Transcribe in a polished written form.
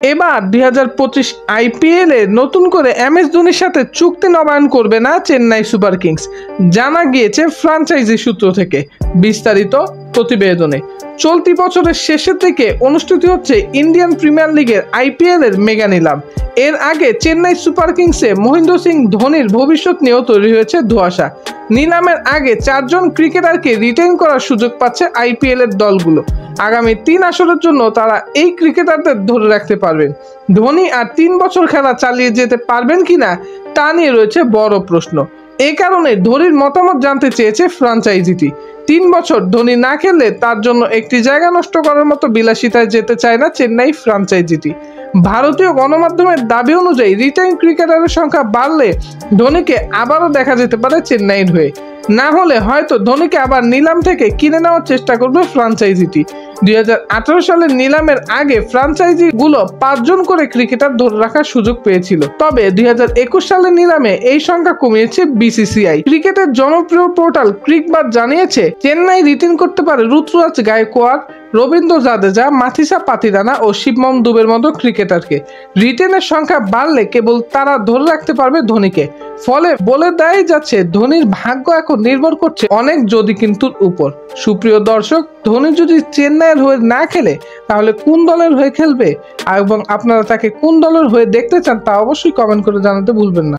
এবার 2025 আইপিএল এ নতুন করে এমএস ধোনির সাথে চুক্তি নবায়ন করবে না চেন্নাই সুপার কিংস, জানা গিয়েছে ফ্র্যাঞ্চাইজি সূত্র থেকে। বিস্তারিত প্রতিবেদনে। চলতি বছরের শেষের থেকে অনুষ্ঠিত হচ্ছে ইন্ডিয়ান প্রিমিয়ার লিগের আইপিএল এর মেগা নিলাম। এর আগে চেন্নাই সুপার কিংসে মহেন্দ্র সিং ধোনির ভবিষ্যৎ নিয়েও তৈরি হয়েছে ধোঁয়াশা। নিলামের আগে 4 জন ক্রিকেটারকে রিটেইন করার সুযোগ পাচ্ছে আইপিএল এর দলগুলো। আগামী 3 আসরের জন্য তারা এই ক্রিকেটারদের ধরে রাখতে পারবেন। ধোনি আর 3 বছর খেলা চালিয়ে যেতে পারবেন কিনা তা নিয়ে রয়েছে বড় প্রশ্ন। এই কারণে ধোনির মতামত জানতে চেয়েছে ফ্র্যাঞ্চাইজিটি। 3 বছর ধোনি না খেললে তার জন্য একটি জায়গা নষ্ট করার মতো বিলাসিতায় যেতে চায় না চেন্নাই ফ্র্যাঞ্চাইজিটি। ভারতীয় গণমাধ্যমের দাবি অনুযায়ী রিটার্ন ক্রিকেটারের সংখ্যা বাড়লে ধোনিকে আবারও দেখা যেতে পারে চেন্নাইয়ের হয়ে। না হলে হয়তো ধোনিকে আবার নিলাম থেকে কিনে নেওয়ার চেষ্টা করবে ফ্র্যাঞ্চাইজিটি। 2018 সালের নিলামের আগে ফ্র্যাঞ্চাইজি গুলো 5 জন করে ক্রিকেটার ধরে রাখার সুযোগ পেয়েছিল, তবে 2021 সালের নিলামে এই সংখ্যা কমিয়েছে বিসিসিআই। ক্রিকেটের জনপ্রিয় পোর্টাল ক্রিকবাজ জানিয়েছে চেন্নাই রিটেইন করতে পারে ঋতুরাজ গায়কোয়াড়, রবীন্দ্র জাদেজা, মাথিসা পাতিরানা ও শিবমন দুবের মতো ক্রিকেটারকে। রিটেনের সংখ্যা বাড়লে কেবল তারা ধরে রাখতে পারবে ধোনিকে। ফলে বলে দেয় যাচ্ছে ধোনির ভাগ্য এখন নির্ভর করছে অনেক যদি কিন্তুর উপর। সুপ্রিয় দর্শক, ধোনি যদি চেন্নাইয়ের হয়ে না খেলে তাহলে কোন দলের হয়ে খেলবে এবং আপনারা তাকে কোন দলের হয়ে দেখতে চান তা অবশ্যই কমেন্ট করে জানাতে ভুলবেন না।